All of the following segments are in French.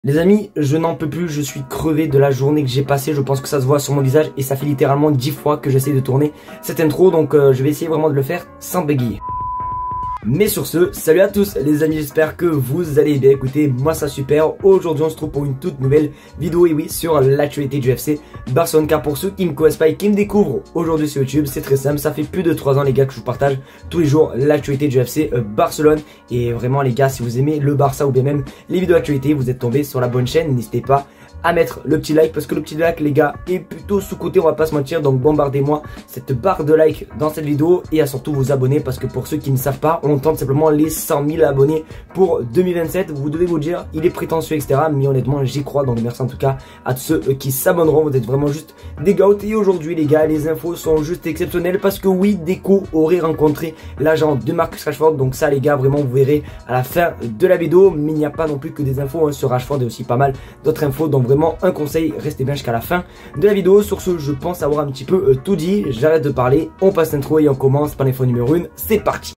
Les amis, je n'en peux plus, je suis crevé de la journée que j'ai passée, je pense que ça se voit sur mon visage et ça fait littéralement 10 fois que j'essaie de tourner cette intro, donc je vais essayer vraiment de le faire sans bégayer. Mais sur ce, salut à tous les amis, j'espère que vous allez bien. Écoutez, moi ça super. Aujourd'hui on se trouve pour une toute nouvelle vidéo, et oui, sur l'actualité du FC Barcelone. Car pour ceux qui me connaissent pas et qui me découvrent aujourd'hui sur YouTube, c'est très simple, ça fait plus de 3 ans les gars que je vous partage tous les jours l'actualité du FC Barcelone. Et vraiment les gars, si vous aimez le Barça ou bien même les vidéos d'actualité, vous êtes tombés sur la bonne chaîne. N'hésitez pas à mettre le petit like, parce que le petit like les gars est plutôt sous-côté, on va pas se mentir. Donc bombardez-moi cette barre de like dans cette vidéo et à surtout vous abonner, parce que pour ceux qui ne savent pas, on tente simplement les 100 000 abonnés pour 2027. Vous devez vous dire, il est prétentieux etc, mais honnêtement j'y crois. Donc merci en tout cas à tous ceux qui s'abonneront, vous êtes vraiment juste des gars. Et aujourd'hui les gars, les infos sont juste exceptionnelles, parce que oui, Deco aurait rencontré l'agent de Marcus Rashford. Donc ça les gars, vraiment vous verrez à la fin de la vidéo. Mais il n'y a pas non plus que des infos sur Rashford, et aussi pas mal d'autres infos. Donc vraiment un conseil, restez bien jusqu'à la fin de la vidéo. Sur ce, je pense avoir un petit peu tout dit, j'arrête de parler, on passe l'intro et on commence par l'info numéro 1, c'est parti.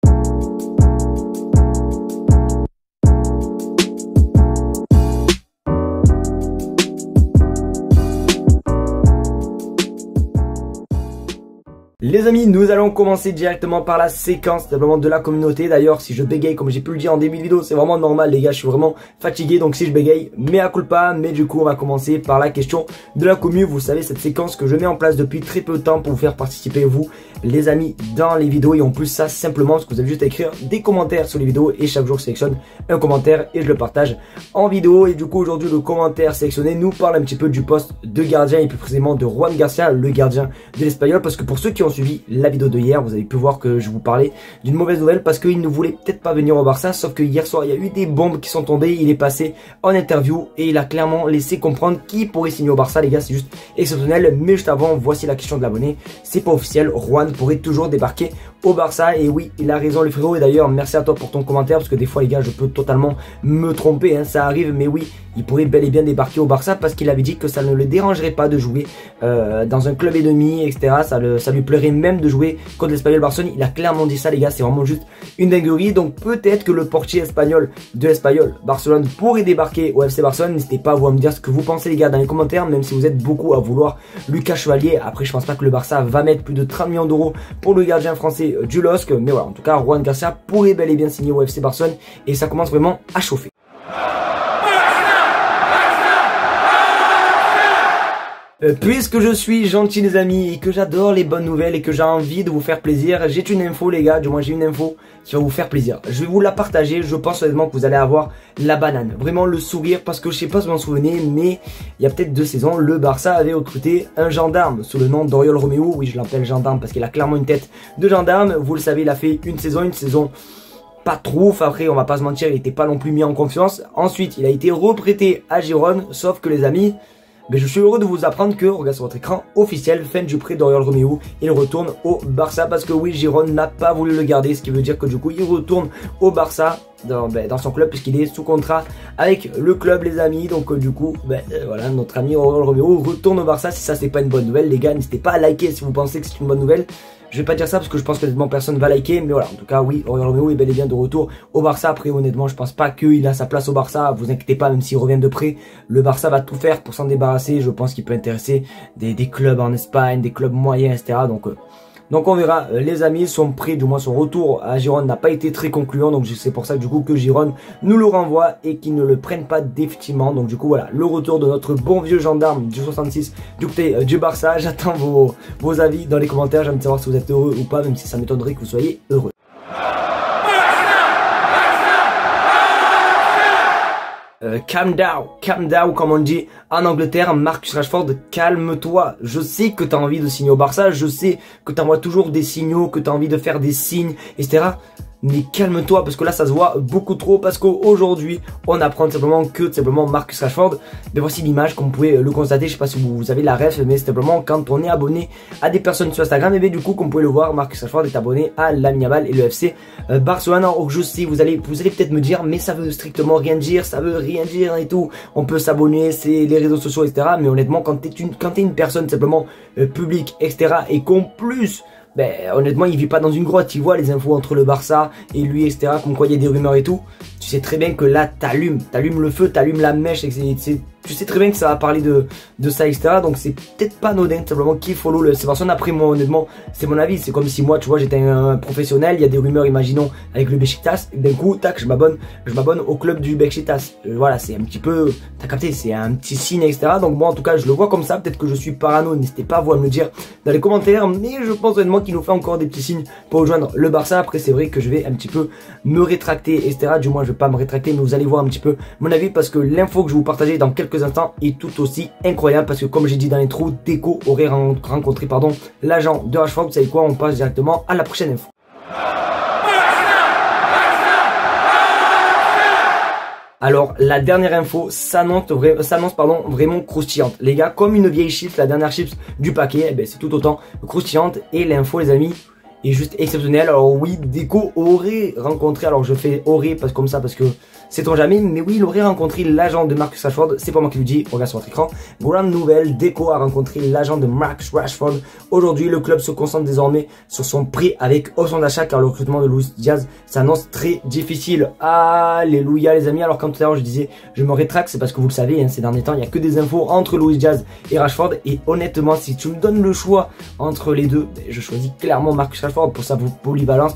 Les amis, nous allons commencer directement par la séquence simplement de la communauté. D'ailleurs, si je bégaye comme j'ai pu le dire en début de vidéo, c'est vraiment normal les gars, je suis vraiment fatigué. Donc si je bégaye, mea culpa. Mais du coup, on va commencer par la question de la commu. Vous savez, cette séquence que je mets en place depuis très peu de temps pour vous faire participer vous, les amis, dans les vidéos. Et en plus ça, simplement parce que vous avez juste à écrire des commentaires sur les vidéos, et chaque jour je sélectionne un commentaire et je le partage en vidéo. Et du coup aujourd'hui, le commentaire sélectionné nous parle un petit peu du poste de gardien, et plus précisément de Juan Garcia, le gardien de l'Espagnol. Parce que pour ceux qui ont suivi la vidéo de hier, vous avez pu voir que je vous parlais d'une mauvaise nouvelle, parce qu'il ne voulait peut-être pas venir au Barça. Sauf que hier soir il y a eu des bombes qui sont tombées. Il est passé en interview et il a clairement laissé comprendre qu'il pourrait signer au Barça. Les gars, c'est juste exceptionnel. Mais juste avant, voici la question de l'abonné. C'est pas officiel, Juan pourrait toujours débarquer au Barça. Et oui, il a raison le frérot. Et d'ailleurs merci à toi pour ton commentaire, parce que des fois les gars, je peux totalement me tromper hein, ça arrive. Mais oui, il pourrait bel et bien débarquer au Barça, parce qu'il avait dit que ça ne le dérangerait pas de jouer dans un club ennemi etc. Ça lui plairait même de jouer contre l'Espagnol Barcelone. Il a clairement dit ça les gars, c'est vraiment juste une dinguerie. Donc peut-être que le portier espagnol de l'Espagnol Barcelone pourrait débarquer au FC Barcelone. N'hésitez pas à vous me dire ce que vous pensez les gars dans les commentaires, même si vous êtes beaucoup à vouloir Lucas Chevalier. Après je pense pas que le Barça va mettre plus de 30 millions d'euros pour le gardien français du LOSC. Mais voilà, en tout cas Juan Garcia pourrait bel et bien signer au FC Barcelone, et ça commence vraiment à chauffer. Puisque je suis gentil les amis, et que j'adore les bonnes nouvelles, et que j'ai envie de vous faire plaisir, j'ai une info les gars, du moins j'ai une info qui va vous faire plaisir. Je vais vous la partager, je pense honnêtement que vous allez avoir la banane, vraiment le sourire, parce que je sais pas si vous vous en souvenez, mais il y a peut-être 2 saisons, le Barça avait recruté un gendarme sous le nom d'Oriol Romeu. Oui, je l'appelle gendarme parce qu'il a clairement une tête de gendarme. Vous le savez, il a fait une saison pas trop, après on va pas se mentir, il était pas non plus mis en confiance. Ensuite il a été reprêté à Girone, sauf que les amis, mais je suis heureux de vous apprendre que, regardez sur votre écran, officiel, fin du prêt d'Oriol Romeu, il retourne au Barça, parce que oui, Girone n'a pas voulu le garder, ce qui veut dire que du coup il retourne au Barça dans son club, puisqu'il est sous contrat avec le club les amis. Donc du coup voilà, notre ami Oriol Romeu retourne au Barça. Si ça c'est pas une bonne nouvelle les gars, n'hésitez pas à liker si vous pensez que c'est une bonne nouvelle. Je vais pas dire ça parce que je pense que honnêtement personne va liker, mais voilà, en tout cas oui, Oriol Romeu est bel et bien de retour au Barça. Après honnêtement je pense pas qu'il a sa place au Barça, vous inquiétez pas, même s'il revient de près, le Barça va tout faire pour s'en débarrasser. Je pense qu'il peut intéresser des clubs en Espagne, des clubs moyens etc. Donc on verra les amis. Son prix, du moins son retour à Girone n'a pas été très concluant, donc c'est pour ça que du coup que Girone nous le renvoie et qu'ils ne le prennent pas définitivement. Donc du coup voilà, le retour de notre bon vieux gendarme du 66 du côté du Barça. J'attends vos avis dans les commentaires, j'aime savoir si vous êtes heureux ou pas, même si ça m'étonnerait que vous soyez heureux. Calm down comme on dit en Angleterre. Marcus Rashford, calme-toi. Je sais que tu as envie de signer au Barça, je sais que tu envoies toujours des signaux, que tu as envie de faire des signes etc. Mais calme-toi, parce que là ça se voit beaucoup trop, parce qu'aujourd'hui on apprend simplement que Marcus Rashford, mais voici l'image comme vous pouvez le constater. Je sais pas si vous avez la ref, mais c'est simplement quand on est abonné à des personnes sur Instagram, et bien du coup comme vous pouvez le voir, Marcus Rashford est abonné à Lamine Yamal et le FC Barcelone. Alors je sais, vous allez peut-être me dire, mais ça veut strictement rien dire, ça veut rien dire et tout, on peut s'abonner, c'est les réseaux sociaux etc. Mais honnêtement quand t'es une personne simplement publique etc, et qu'en plus honnêtement il vit pas dans une grotte, il voit les infos entre le Barça et lui etc, comme quoi il y a des rumeurs et tout. tu sais très bien que là t'allumes le feu, t'allumes la mèche, tu sais très bien que ça va parler de ça, etc. Donc c'est peut-être pas anodin simplement qui follow ces personnes. Après moi honnêtement c'est mon avis, c'est comme si moi tu vois j'étais un professionnel, il y a des rumeurs imaginons avec le Beşiktaş, d'un coup tac je m'abonne au club du Beşiktaş. Voilà, c'est un petit peu, t'as capté, c'est un petit signe, etc. Donc moi en tout cas je le vois comme ça, peut-être que je suis parano, n'hésitez pas à vous à me le dire dans les commentaires, mais je pense honnêtement qu'il nous fait encore des petits signes pour rejoindre le Barça. Après c'est vrai que je vais un petit peu me rétracter, etc. Du moins je vais pas me rétracter, mais vous allez voir un petit peu mon avis, parce que l'info que je vais vous partager dans quelques instants est tout aussi incroyable, parce que comme j'ai dit dans l'intro, Deco aurait rencontré l'agent de Rashford. Vous savez quoi, on passe directement à la prochaine info. Alors la dernière info s'annonce vraiment croustillante. Les gars, comme une vieille chips, la dernière chips du paquet, eh ben, c'est tout autant croustillante, et l'info les amis est juste exceptionnelle. Alors oui, Deco aurait rencontré, alors je fais aurait parce que sait-on jamais, mais oui, il aurait rencontré l'agent de Marcus Rashford. C'est pas moi qui le dis, regarde sur votre écran. Grande nouvelle, Deco a rencontré l'agent de Marcus Rashford. Aujourd'hui, le club se concentre désormais sur son prix avec option d'achat, car le recrutement de Luis Diaz s'annonce très difficile. Alléluia les amis. Alors quand tout à l'heure je disais je me rétracte, c'est parce que vous le savez, hein, ces derniers temps il n'y a que des infos entre Luis Diaz et Rashford, et honnêtement si tu me donnes le choix entre les deux, je choisis clairement Marcus Rashford pour sa polyvalence,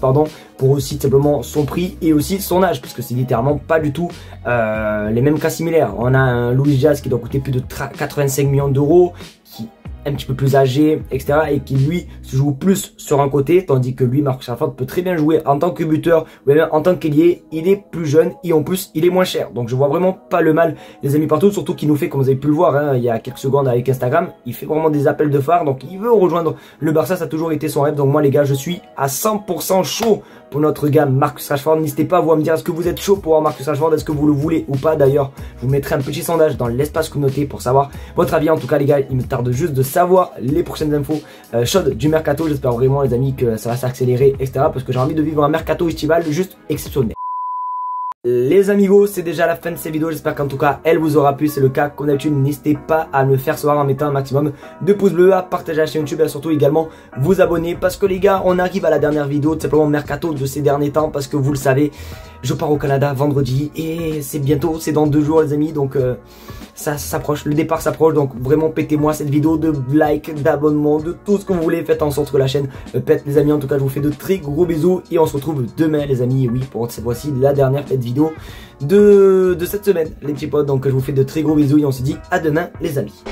pour aussi simplement son prix et aussi son âge, parce que c'est littéralement pas du tout les mêmes cas similaires. On a un Luis Diaz qui doit coûter plus de 85 millions d'euros, qui un petit peu plus âgé, etc. et qui lui se joue plus sur un côté, tandis que lui, Marcus Rashford, peut très bien jouer en tant que buteur ou même en tant qu'ailier. Il est plus jeune et en plus il est moins cher, donc je vois vraiment pas le mal les amis partout, surtout qu'il nous fait, comme vous avez pu le voir hein, il y a quelques secondes avec Instagram, il fait vraiment des appels de phare, donc il veut rejoindre le Barça, ça a toujours été son rêve. Donc moi les gars, je suis à 100% chaud pour notre gamme Marcus Rashford. N'hésitez pas à vous à me dire, est-ce que vous êtes chaud pour voir Marcus Rashford, est-ce que vous le voulez ou pas. D'ailleurs je vous mettrai un petit sondage dans l'espace communauté pour savoir votre avis. En tout cas les gars, il me tarde juste de savoir les prochaines infos chaudes du mercato. J'espère vraiment les amis que ça va s'accélérer, etc. parce que j'ai envie de vivre un mercato estival juste exceptionnel. Les amigos, c'est déjà la fin de cette vidéo, j'espère qu'en tout cas elle vous aura plu. C'est le cas, comme d'habitude n'hésitez pas à me faire savoir en mettant un maximum de pouces bleus, à partager la chaîne YouTube et surtout également vous abonner, parce que les gars on arrive à la dernière vidéo tout simplement mercato de ces derniers temps, parce que vous le savez je pars au Canada vendredi et c'est bientôt, c'est dans 2 jours les amis, donc ça s'approche, le départ s'approche, donc vraiment pétez-moi cette vidéo de like, d'abonnement, de tout ce que vous voulez, faites en sorte que la chaîne pète les amis. En tout cas je vous fais de très gros bisous et on se retrouve demain les amis, et oui pour cette fois-ci la dernière vidéo de cette semaine les petits potes. Donc je vous fais de très gros bisous et on se dit à demain les amis.